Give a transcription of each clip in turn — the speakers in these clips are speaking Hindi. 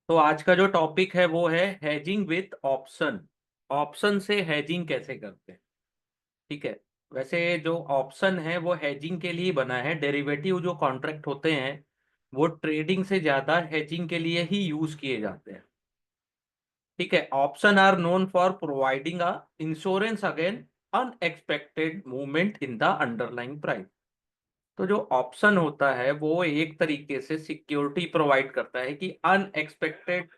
तो आज का जो टॉपिक है वो है हेजिंग विथ ऑप्शन। ऑप्शन से हेजिंग कैसे करते हैं। ठीक है। वैसे जो ऑप्शन है वो हेजिंग के लिए बना है। डेरिवेटिव जो कॉन्ट्रैक्ट होते हैं वो ट्रेडिंग से ज्यादा हेजिंग के लिए ही यूज किए जाते हैं। ठीक है। Option are known for providing a insurance again unexpected movement in the underlying price. तो जो ऑप्शन होता है वो एक तरीके से सिक्योरिटी प्रोवाइड करता है कि अनएक्सपेक्टेड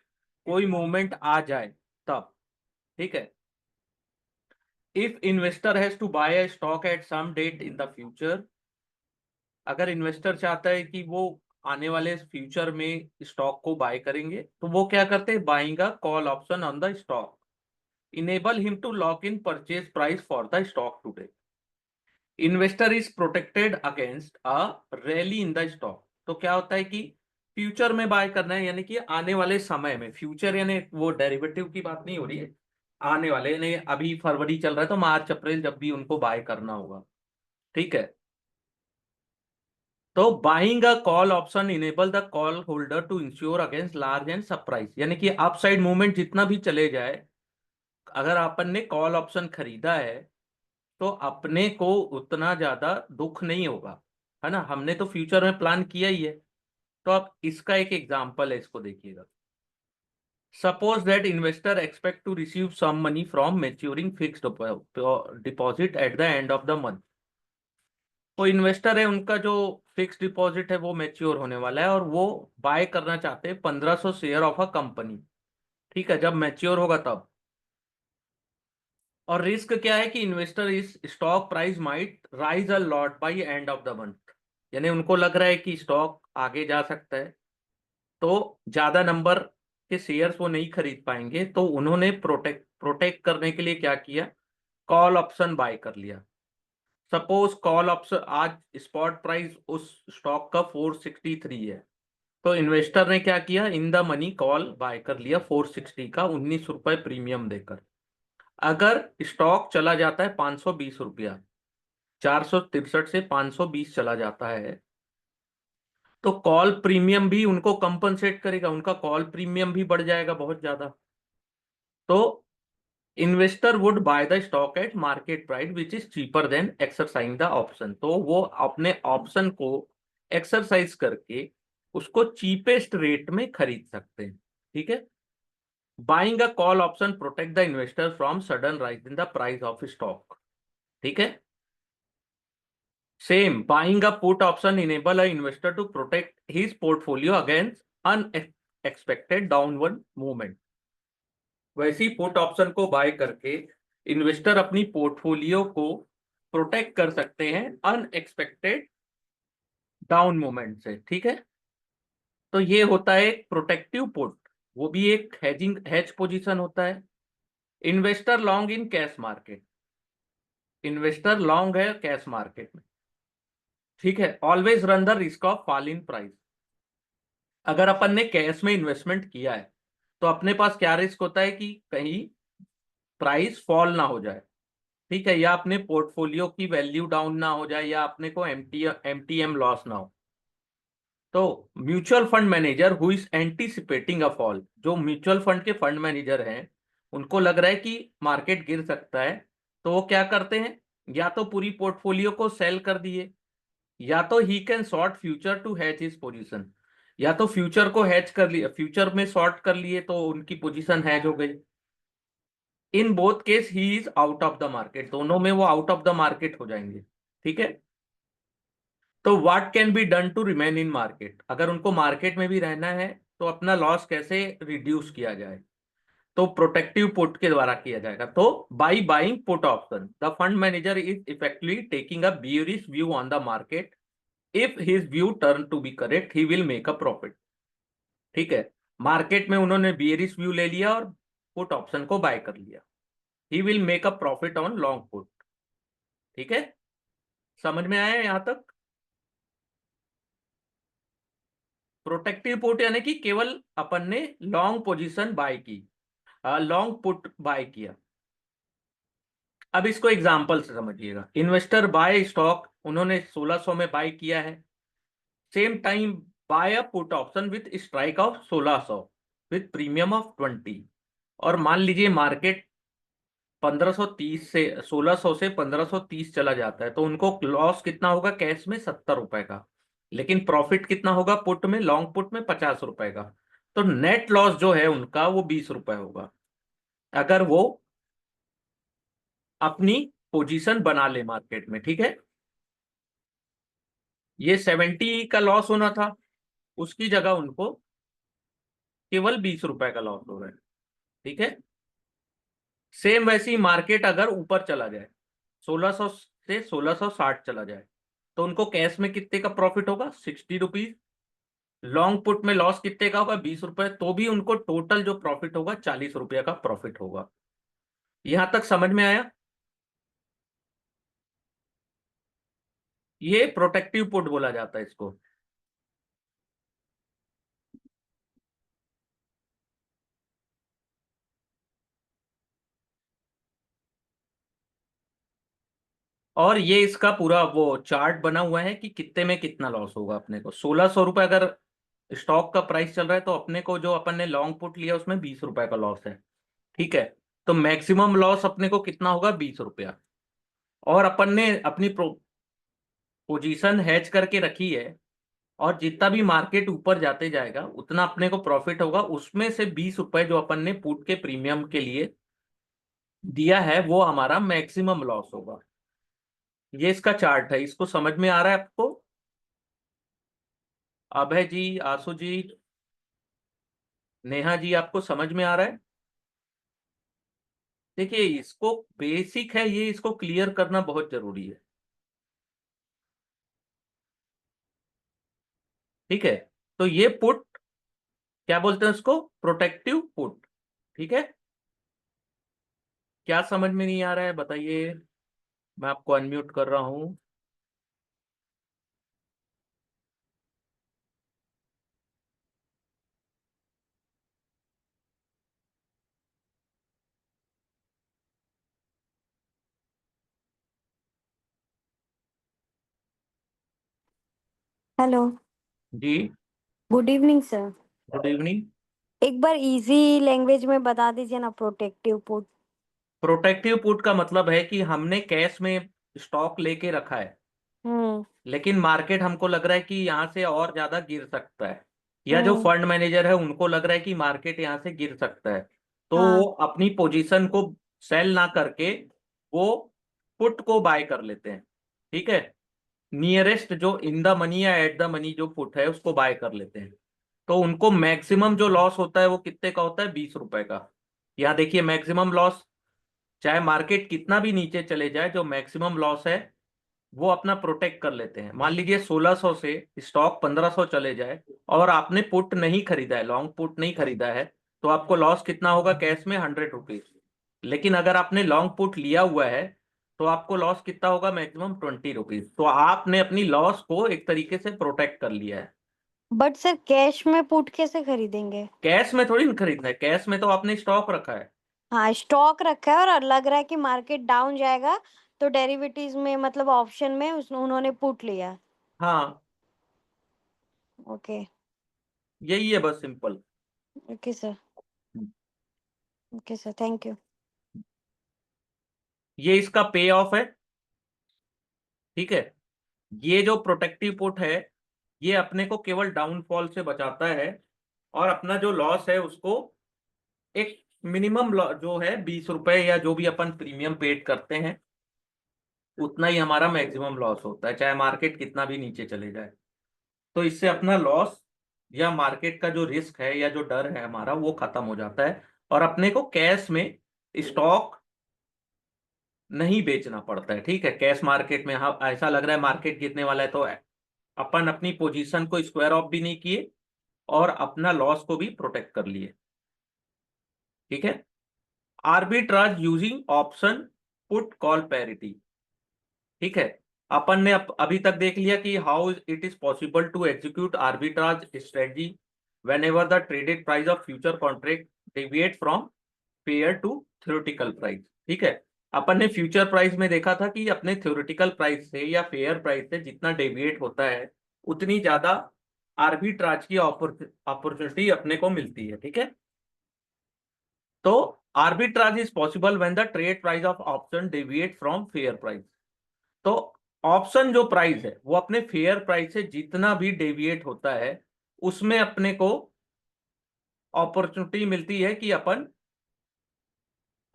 कोई मूवमेंट आ जाए तब। ठीक है। If investor has to buy a stock at some date in the future, अगर इन्वेस्टर चाहता है कि वो आने वाले फ्यूचर में स्टॉक को बाय करेंगे तो वो क्या करते हैं, buying a call option on the stock enable him to lock in purchase price for the stock today. Investor is protected against a rally in the stock. तो क्या होता है कि फ्यूचर में बाय करना है, यानी कि आने वाले समय में, फ्यूचर यानी वो डेरिवेटिव की बात नहीं हो रही है, आने वाले यानी अभी फरवरी चल रहा है तो मार्च अप्रैल जब भी उनको बाय करना होगा। ठीक है। तो buying a call option enable the call holder to insure against large and surprise, यानी कि अपसाइड मूवमेंट जितना भी चले जाए, अगर अपन ने कॉल ऑप्शन खरीदा है तो अपने को उतना ज्यादा दुख नहीं होगा, है ना। हमने तो फ्यूचर में प्लान किया ही है। तो अब इसका एक एग्जांपल है, इसको देखिएगा। Suppose that investor expect to receive some money from maturing fixed deposit at the end of the month. वो इन्वेस्टर है, उनका जो फिक्स डिपॉजिट है वो मैच्योर होने वाला है और वो बाय करना चाहते हैं 1500 शेयर ऑफ अ कंपनी। ठीक है, जब मैच्योर होगा तब। और रिस्क क्या है कि इन्वेस्टर इस stock price might rise a lot by end of the month, यानी उनको लग रहा है कि स्टॉक आगे जा सकता है, तो ज्यादा नंबर के शेयर्स वो नहीं खरीद पाएंगे, तो उन्होंने प्रोटेक्ट प्रोटेक्ट करने के लिए क्या किया, कॉल ऑप्शन बाय कर लिया। सपोज कॉल ऑप्शन, आज स्पॉट प्राइस उस स्टॉक का 463 है, तो इन्वेस्टर ने क्या किया, in the money call buy कर लिया 460 का 19 रुपए प्रीमियम देकर। अगर स्टॉक चला जाता है 520 रुपया, 463 से 520 चला जाता है, तो कॉल प्रीमियम भी उनको कंपनसेट करेगा, उनका कॉल प्रीमियम भी बढ़ जाएगा बहुत ज्यादा। तो investor would by the stock at market price which is cheaper than exercise the option. तो वो अपने ऑप्शन को एक्सरसाइज करके उसको चीपेस्ट रेट में खरीद सकते हैं। ठीक है। Buying a call option protect the investor from sudden rise in the price of stock. ठीक है। Same, buying a put option enable a investor to protect his portfolio against unexpected downward movement. वैसी पुट ऑप्शन को बाय करके इन्वेस्टर अपनी पोर्टफोलियो को प्रोटेक्ट कर सकते हैं अनएक्सपेक्टेड डाउन मूवमेंट से। ठीक है। तो ये होता है एक प्रोटेक्टिव पुट, वो भी एक हेजिंग हेज पोजीशन होता है। Investor long in cash market, investor long है कैश मार्केट में। ठीक है। Always run the risk of fall in price. अगर अपन ने कैश में इन्वेस्टमेंट किया है तो अपने पास क्या रिस्क होता है कि कहीं प्राइस फॉल ना हो जाए। ठीक है, या अपने पोर्टफोलियो की वैल्यू डाउन ना हो जाए, या अपने को एमटीएम लॉस ना हो। तो mutual fund manager who is एंटीसिपेटिंग a fall, जो म्यूचुअल फंड के फंड मैनेजर हैं, उनको लग रहा है कि मार्केट गिर सकता है, तो वो क्या करते हैं, या तो पूरी पोर्टफोलियो को सेल कर दिए, या तो he can short future to hedge his position, या तो फ्यूचर को हैच कर लिया, फ्यूचर में शॉर्ट कर लिए तो उनकी पोजीशन हैच हो गई। In both case he is out of the market, दोनों में वो आउट ऑफ द मार्केट हो जाएंगे। ठीक है। तो what can be done to remain in market, अगर उनको मार्केट में भी रहना है तो अपना लॉस कैसे रिड्यूस किया जाए, तो प्रोटेक्टिव पुट के द्वारा किया जाएगा। तो by buying put option the fund manager is effectively taking a bearish view on the market. If his view turn to be correct he will make a profit. ठीक है। मार्केट में उन्होंने बियरिश व्यू ले लिया और पुट ऑप्शन को बाय कर लिया, ही will make a profit on long put. ठीक है। समझ में आया यहां तक। प्रोटेक्टिव पुट यानी कि केवल अपन ने लॉन्ग पोजीशन बाय की, लॉन्ग पुट बाय किया। अब इसको एग्जांपल से समझिएगा। इन्वेस्टर बाय स्टॉक, उन्होंने 1600 में बाय किया है। Same time buy a put option with strike of 1600, with premium of 20, और मान लीजिए मार्केट 1530 से 1600 से 1530 चला जाता है, तो उनको लॉस कितना होगा कैश में? 70 रुपए का। लेकिन प्रॉफिट कितना होगा पुट में, लॉन्ग पुट में? 50 रुपए का। तो नेट लॉस जो है उनका वो 20 रुपए होगा, अगर वो अपनी पोजीशन बना ले मार्केट में। ठीक है, ये 70 का लॉस होना था, उसकी जगह उनको केवल 20 रुपए का लॉस हो रहा है। ठीक है, सेम वैसी मार्केट अगर ऊपर चला जाए, 1600 से 1660 चला जाए, तो उनको कैश में कितने का प्रॉफिट होगा? 60 रुपीज। लॉन्ग पुट में लॉस कितने का होगा? 20 रुपए। तो भी उनको टोटल जो प्रॉफिट होगा 40 रुपये का प्रॉफिट होगा। यहां तक समझ में आया? ये प्रोटेक्टिव पुट बोला जाता है इसको। और ये इसका पूरा वो चार्ट बना हुआ है कि कितने में कितना लॉस होगा अपने को। 1600 रुपये अगर स्टॉक का प्राइस चल रहा है, तो अपने को जो अपन ने लॉन्ग पुट लिया उसमें 20 रुपए का लॉस है। ठीक है, तो मैक्सिमम लॉस अपने को कितना होगा? 20 रुपया। और अपन ने अपनी पोजीशन हैच करके रखी है, और जितना भी मार्केट ऊपर जाते जाएगा उतना अपने को प्रॉफिट होगा, उसमें से 20 रुपए जो अपन ने पुट के प्रीमियम के लिए दिया है वो हमारा मैक्सिमम लॉस होगा। ये इसका चार्ट है, इसको समझ में आ रहा है आपको? अभय जी, आशु जी, नेहा जी, आपको समझ में आ रहा है? देखिए, इसको बेसिक है ये, इसको क्लियर करना बहुत जरूरी है। ठीक है, तो ये पुट क्या बोलते हैं उसको? Protective put. ठीक है, क्या समझ में नहीं आ रहा है बताइए? मैं आपको अनम्यूट कर रहा हूं। हेलो। जी, good evening sir. Good evening. एक बार इजी लैंग्वेज में बता दीजिए ना, प्रोटेक्टिव पुट। प्रोटेक्टिव पुट का मतलब है कि हमने कैश में स्टॉक लेके रखा है, हम्म। लेकिन मार्केट हमको लग रहा है कि यहाँ से और ज्यादा गिर सकता है, या जो हम्म। फंड मैनेजर है उनको लग रहा है कि मार्केट यहाँ से गिर सकता है, तो वो हाँ। अपनी पोजीशन को सेल ना करके वो पुट को बाय कर लेते हैं। ठीक है, नियरेस्ट जो इन द मनी या एट द मनी जो पुट है उसको बाय कर लेते हैं। तो उनको मैक्सिमम जो लॉस होता है वो कितने का होता है? 20 रुपए का। यहाँ देखिए, मैक्सिमम लॉस, चाहे मार्केट कितना भी नीचे चले जाए, जो मैक्सिमम लॉस है वो अपना प्रोटेक्ट कर लेते हैं। मान लीजिए 1600 से स्टॉक 1500 चले जाए, और आपने पुट नहीं खरीदा है, लॉन्ग पुट नहीं खरीदा है, तो आपको लॉस कितना होगा कैश में? 100 रुपीज। लेकिन अगर आपने लॉन्ग पुट लिया हुआ है, तो आपको लॉस कितना होगा? Maximum 20 rupees. तो आपने अपनी लॉस को एक तरीके से प्रोटेक्ट कर लिया है। बट सर, कैश में पुट कैसे खरीदेंगे? कैश में थोड़ी ना खरीदना है, कैश में तो आपने स्टॉक रखा है। हाँ, स्टॉक रखा है और लग रहा है कि मार्केट डाउन जाएगा, तो डेरिवेटिव्स में मतलब ऑप्शन में उन्होंने पुट लिया। हाँ, ओके। यही है बस, simple. Okay sir. Okay sir, thank you. ये इसका पे ऑफ है। ठीक है, ये जो प्रोटेक्टिव पुट है, ये अपने को केवल डाउनफॉल से बचाता है, और अपना जो लॉस है उसको एक मिनिमम जो है 20 रुपए, या जो भी अपन प्रीमियम पेड करते हैं उतना ही हमारा मैक्सिमम लॉस होता है, चाहे मार्केट कितना भी नीचे चले जाए। तो इससे अपना लॉस या मार्केट का जो रिस्क है या जो डर है हमारा वो खत्म हो जाता है, और अपने को कैश में स्टॉक नहीं बेचना पड़ता है। ठीक है, कैश मार्केट में हाँ ऐसा लग रहा है मार्केट गिरने वाला है, तो अपन अपनी पोजीशन को स्क्वायर ऑफ भी नहीं किए, और अपना लॉस को भी प्रोटेक्ट कर लिए। ठीक है, arbitrage using option put call parity. ठीक है, अपन ने अभी तक देख लिया कि how it is possible to execute arbitrage strategy whenever the traded price of future contract deviate from fair to theoretical price. ठीक है, अपन ने फ्यूचर प्राइस में देखा था कि अपने थ्योरेटिकल प्राइस से या फेयर प्राइस से जितना डेविएट होता है उतनी ज्यादा आर्बिट्राज की अपॉर्चुनिटी अपने को मिलती है। ठीक है, तो arbitrage is possible when the trade price of option deviate from fair price. तो ऑप्शन जो प्राइस है वो अपने फेयर प्राइस से जितना भी डेविएट होता है उसमें अपने को अपॉर्चुनिटी मिलती है कि अपन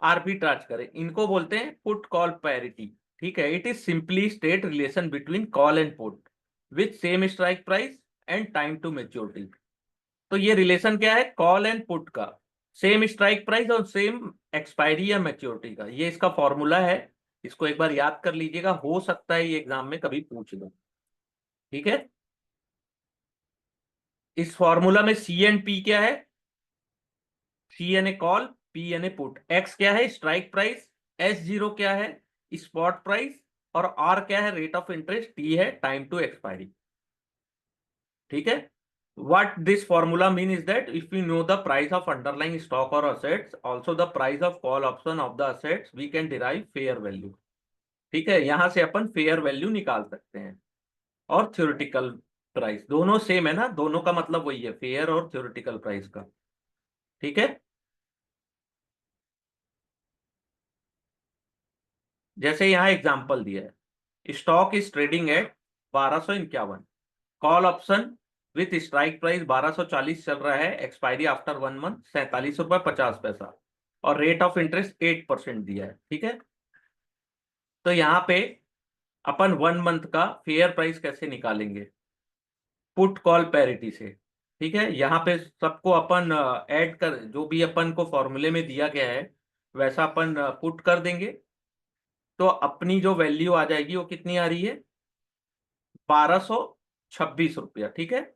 आर्बिट्राज करें। इनको बोलते हैं पुट कॉल पैरिटी। ठीक है, it is simply state relation between call and put with same strike price and time to maturity. तो ये रिलेशन क्या है, कॉल एंड पुट का, सेम स्ट्राइक प्राइस और सेम एक्सपायरी या मैच्योरिटी का। ये इसका फॉर्मूला है, इसको एक बार याद कर लीजिएगा, हो सकता है ये एग्जाम में कभी पूछ दो। ठीक है, इस फॉर्मूला में सी एंड पी क्या है, सी यानी कॉल, पी यानी पुट, एक्स क्या है स्ट्राइक प्राइस, एस जीरो क्या है स्पॉट प्राइस, और आर क्या है रेट ऑफ इंटरेस्ट, टी है टाइम टू एक्सपायरी। ठीक है, what this formula mean is that if we know the price of underlying stock or assets, also the price of call option of the assets, we can derive fair value। ठीक है, यहां से अपन फेयर वैल्यू निकाल सकते हैं। और थ्योरेटिकल प्राइस दोनों सेम है ना, दोनों का मतलब वही है, फेयर और थ्योरेटिकल प्राइस का। ठीक है, जैसे यहाँ एग्जांपल दिया है, stock is trading at 1251, call option with strike price 1240 चल रहा है, एक्सपायरी आफ्टर 1 मंथ 47 रुपए 50 पैसा, और रेट ऑफ इंटरेस्ट 8% दिया है। ठीक है, तो यहाँ पे अपन 1 मंथ का फेयर प्राइस कैसे निकालेंगे, पुट कॉल पैरिटी से। ठीक है, यहाँ पे सबको अपन ऐड कर, जो भी अपन को फॉर्मूले में दिया गया है वैसा अपन पुट कर देंगे। तो अपनी जो वैल्यू आ जाएगी वो कितनी आ रही है, 1226 रुपया। ठीक है,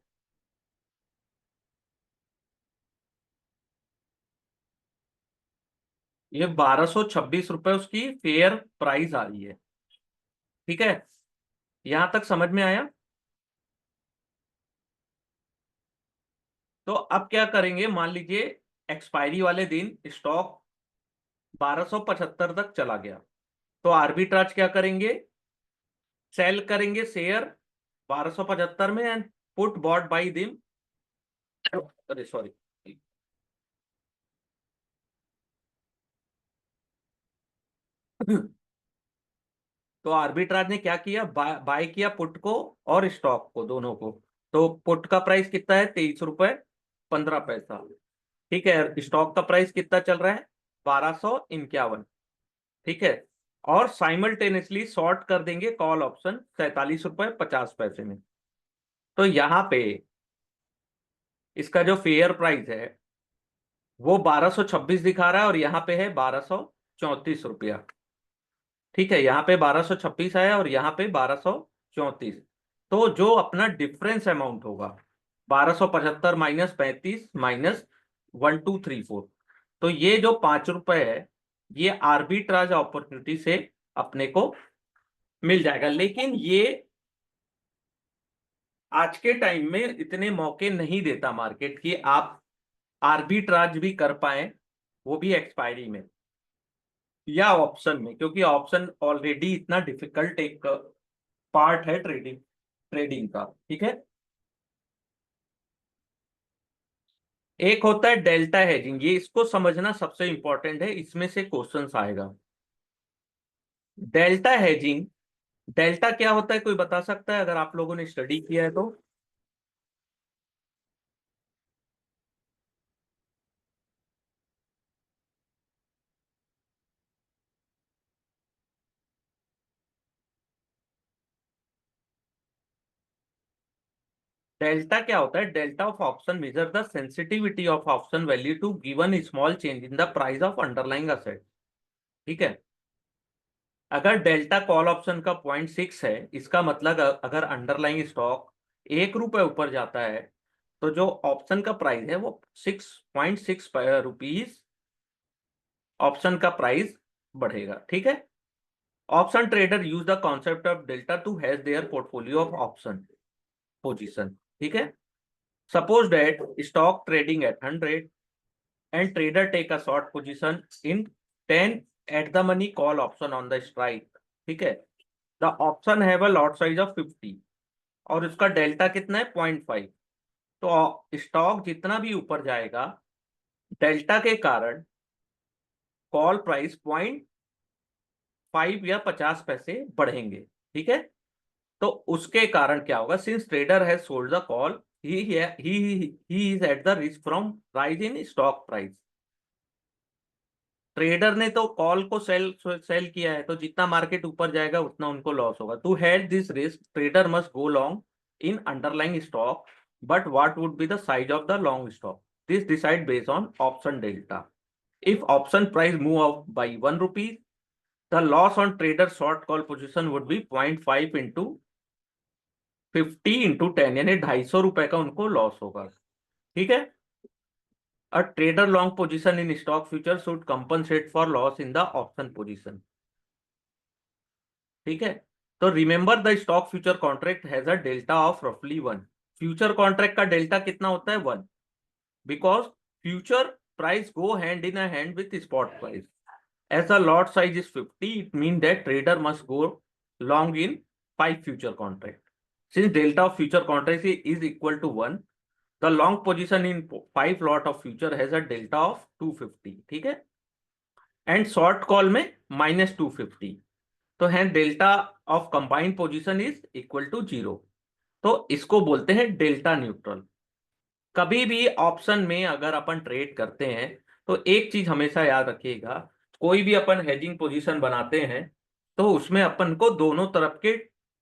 ये 1226 रुपये उसकी फेयर प्राइस आ रही है। ठीक है, यहां तक समझ में आया। तो अब क्या करेंगे, मान लीजिए एक्सपायरी वाले दिन स्टॉक 1275 तक चला गया, तो आर्बिट्राज क्या करेंगे, सेल करेंगे शेयर 1275 में एंड पुट बॉट बाई दिम, अरे सॉरी, तो आर्बिट्राज ने क्या किया, बाय किया पुट को और स्टॉक को, दोनों को। तो पुट का प्राइस कितना है, 23 रुपए 15 पैसा। ठीक है, स्टॉक का प्राइस कितना चल रहा है, 1251। ठीक है, और साइमल्टेनियसली शॉर्ट कर देंगे कॉल ऑप्शन 47 रुपए 50 पैसे में। तो यहाँ पे इसका जो फेयर प्राइस है वो 1226 दिखा रहा है और यहाँ पे है 1234 रुपया। ठीक है, यहाँ पे 1226 आया और यहाँ पे 1234। तो जो अपना डिफरेंस अमाउंट होगा 1275 माइनस 35 माइनस 1234, तो ये जो 5 रुपए है ये आर्बिट्राज अपॉर्चुनिटी से अपने को मिल जाएगा। लेकिन ये आज के टाइम में इतने मौके नहीं देता मार्केट कि आप आर्बिट्राज भी कर पाए, वो भी एक्सपायरी में या ऑप्शन में, क्योंकि ऑप्शन ऑलरेडी इतना डिफिकल्ट एक पार्ट है ट्रेडिंग ट्रेडिंग का। ठीक है, एक होता है डेल्टा हेजिंग, ये इसको समझना सबसे इंपॉर्टेंट है, इसमें से क्वेश्चंस आएगा। डेल्टा हेजिंग, डेल्टा क्या होता है कोई बता सकता है अगर आप लोगों ने स्टडी किया है तो। डेल्टा क्या होता है, delta of option measure the sensitivity of option value to given small change in the price of underlying asset. ठीक है, अगर डेल्टा कॉल ऑप्शन का 0.6 है, इसका मतलब अगर अंडरलाइंग स्टॉक 1 रुपए ऊपर जाता है तो जो ऑप्शन का प्राइस है वो 6.6 रुपीज ऑप्शन का प्राइस बढ़ेगा। ठीक है, option trader use the concept of delta two has their portfolio of option position. ठीक है, suppose that stock trading at 100 and trader take a short position in 10 at the money call option on the strike। ठीक है, the option have a lot size of 50 और उसका डेल्टा कितना है 0.5। तो स्टॉक जितना भी ऊपर जाएगा डेल्टा के कारण कॉल प्राइस 0.5 या 50 पैसे बढ़ेंगे, ठीक है। तो उसके कारण क्या होगा, since trader has sold the call, he is at the risk from rise in stock price. Trader ने तो कॉल को सेल सेल किया है, तो जितना मार्केट ऊपर जाएगा उतना उनको लॉस होगा। To hedge this risk trader must go long in underlying stock, but what would be the size of the long stock, this decide based on option delta. If option price move up by 1 rupees, the loss on trader short call position would be 0.5 into 50 into 10, यानी 250 रुपए का उनको लॉस होगा, ठीक है। A trader long position in stock future should compensate for loss in the option position, ठीक है। तो remember the stock future contract has a delta of रफली 1। फ्यूचर कॉन्ट्रैक्ट का डेल्टा कितना होता है, 1, because future price go hand in hand with spot price. As the lot size is 50, it mean that trader must go long in 5 future contract. Since delta of future contract is equal to 1, the long position in 5 lot of future has a delta of 250, ठीक है, एंड शॉर्ट कॉल में -250, तो है delta of combined position is equal to 0। तो इसको बोलते हैं डेल्टा न्यूट्रल। कभी भी ऑप्शन में अगर अपन ट्रेड करते हैं तो एक चीज हमेशा याद रखिएगा, कोई भी अपन हेजिंग पोजीशन बनाते हैं तो उसमें अपन को दोनों तरफ के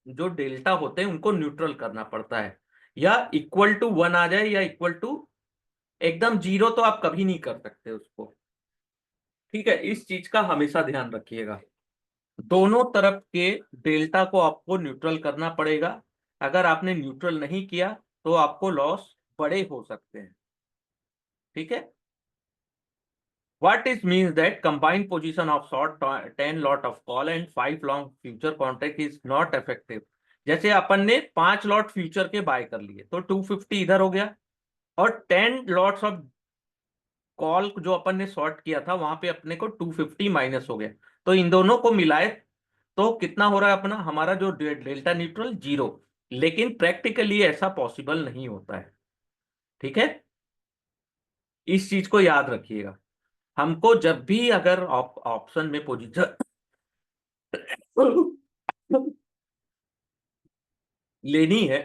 जो डेल्टा होते हैं उनको न्यूट्रल करना पड़ता है। या इक्वल टू 1 आ जाए या इक्वल टू एकदम 0 तो आप कभी नहीं कर सकते उसको, ठीक है। इस चीज का हमेशा ध्यान रखिएगा, दोनों तरफ के डेल्टा को आपको न्यूट्रल करना पड़ेगा। अगर आपने न्यूट्रल नहीं किया तो आपको लॉस बड़े हो सकते हैं, ठीक है। What it means that combined position of short 10 lot of call and 5 long future contract is not effective। जैसे अपन ने 5 लॉट फ्यूचर के बाय कर लिए तो 250 इधर हो गया, और 10 लॉट्स ऑफ कॉल जो अपन ने शॉर्ट किया था वहां पे अपने को 250 माइनस हो गया। तो इन दोनों को मिलाए तो कितना हो रहा है अपना, हमारा जो डेल्टा न्यूट्रल 0। लेकिन प्रैक्टिकली ऐसा पॉसिबल नहीं होता है, ठीक है। इस चीज को याद रखिएगा, हमको जब भी अगर ऑप्शन में पोजीशन लेनी है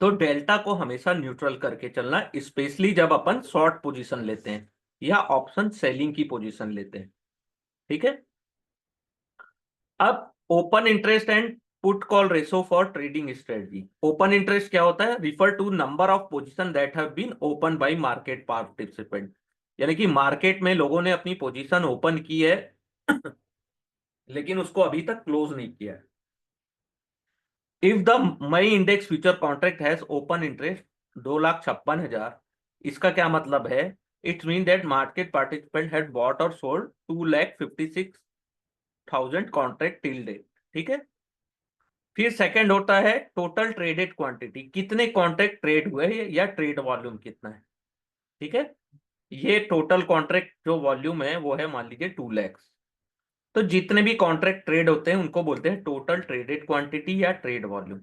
तो डेल्टा को हमेशा न्यूट्रल करके चलना, स्पेशली जब अपन शॉर्ट पोजीशन लेते हैं या ऑप्शन सेलिंग की पोजीशन लेते हैं, ठीक है। अब open interest and put call ratio for trading strategy. Open interest क्या होता है, refer to number of position that have been open by market participant, यानी कि मार्केट में लोगों ने अपनी पोजीशन ओपन की है लेकिन उसको अभी तक क्लोज नहीं किया है। If the May index future contract has open interest 2,56,000, इसका क्या मतलब है, it's mean that market participant had bought और सोल्ड 2,56,000 कॉन्ट्रैक्ट टिल डेट, ठीक है। फिर सेकंड होता है टोटल ट्रेडेड क्वांटिटी, कितने कॉन्ट्रैक्ट ट्रेड हुए हैं या ट्रेड वॉल्यूम कितना है, ठीक है। ये टोटल कॉन्ट्रैक्ट जो वॉल्यूम है वो है मान लीजिए 2 लाख। तो जितने भी कॉन्ट्रैक्ट ट्रेड होते हैं उनको बोलते हैं टोटल ट्रेडेड क्वांटिटी या trade volume.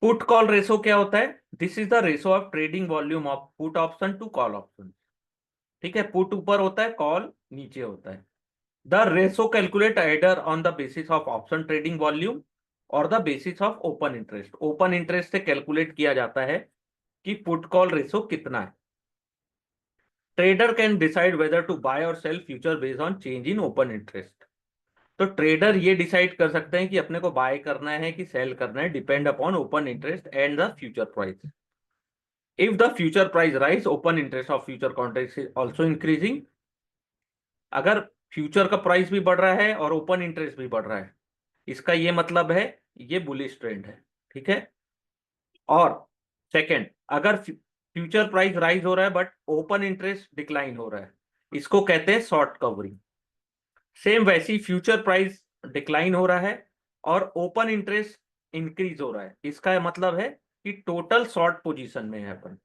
Put call ratio क्या होता है, this is the ratio of trading volume of put option to call option, ठीक है। पुट ऊपर होता है, कॉल नीचे होता है। The ratio calculate either on the basis of option trading volume और the basis of open interest. Open interest से कैलकुलेट किया जाता है कि पुट कॉल रेशो कितना है। Trader can decide whether to buy और sell future based on change in open interest. तो ट्रेडर ये डिसाइड कर सकते हैं कि अपने को बाय करना है कि सेल करना है, depend upon open interest and the future price. If the future price rise, open interest of future contract is also increasing. अगर फ्यूचर का प्राइस भी बढ़ रहा है और ओपन इंटरेस्ट भी बढ़ रहा है, इसका ये मतलब है ये बुलिश ट्रेंड है, ठीक है। और सेकंड, अगर फ्यूचर प्राइस राइज हो रहा है बट ओपन इंटरेस्ट डिक्लाइन हो रहा है, इसको कहते हैं शॉर्ट कवरिंग। सेम वैसी फ्यूचर प्राइस डिक्लाइन हो रहा है और ओपन इंटरेस्ट इंक्रीज हो रहा है, इसका मतलब है कि टोटल शॉर्ट पोजीशन में है अपन।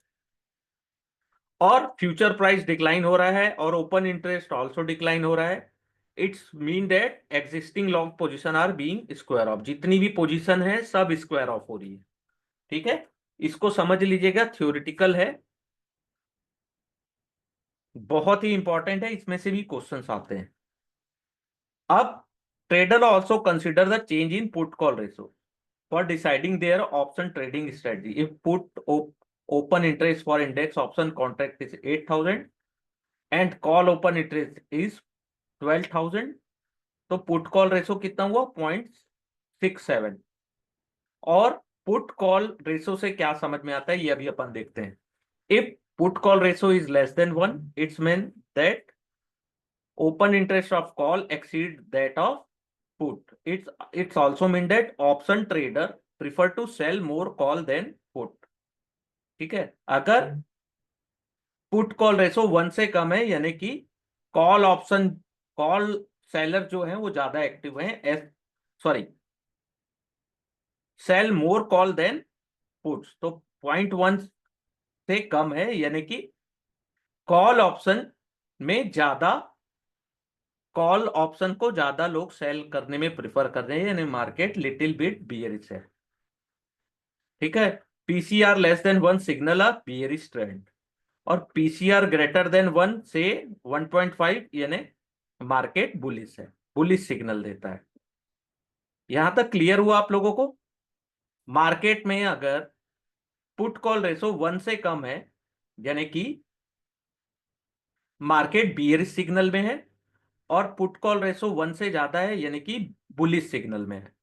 और फ्यूचर प्राइस डिक्लाइन हो रहा है और ओपन इंटरेस्ट आल्सो डिक्लाइन हो रहा है, it's mean that existing long position are being square off. जितनी भी पोजीशन है सब स्क्वायर ऑफ हो रही है, ठीक है। इसको समझ लीजिएगा, थ्योरेटिकल है। बहुत ही इंपॉर्टेंट है, इसमें से भी क्वेश्चंस आते हैं। अब trader also consider the change in put call ratio for deciding their option trading strategy. If open interest for index option contract is 8,000 and call open interest is 12,000, तो पुट कॉल रेशो कितना हुआ? 0.67। और पुट कॉल रेशो से क्या समझ में आता है ये अभी अपन देखते हैं। If put call ratio is less than 1, it's mean that open interest of call exceed that of put. It's also mean that option trader prefer to sell more call than put. ठीक है, अगर पुट कॉल रेशो 1 से कम है यानी कि कॉल सेलर जो है वो ज्यादा एक्टिव है, sorry, sell more call than puts, तो 0.1 से कम है यानी कि कॉल ऑप्शन में ज्यादा, कॉल ऑप्शन को ज्यादा लोग सेल करने में प्रिफर कर रहे हैं, यानी मार्केट लिटिल बिट बियरिश है। ठीक है, पीसीआर लेस देन 1 सिग्नल अ बियरिश ट्रेंड, और पीसीआर ग्रेटर देन 1 से 1.5 यानी मार्केट बुलिश है, बुलिश सिग्नल देता है। यहां तक क्लियर हुआ आप लोगों को? मार्केट में अगर पुट कॉल रेशो 1 से कम है यानी कि मार्केट बियरिश सिग्नल में है, और पुट कॉल रेशो 1 से ज्यादा है यानी कि बुलिश सिग्नल में है।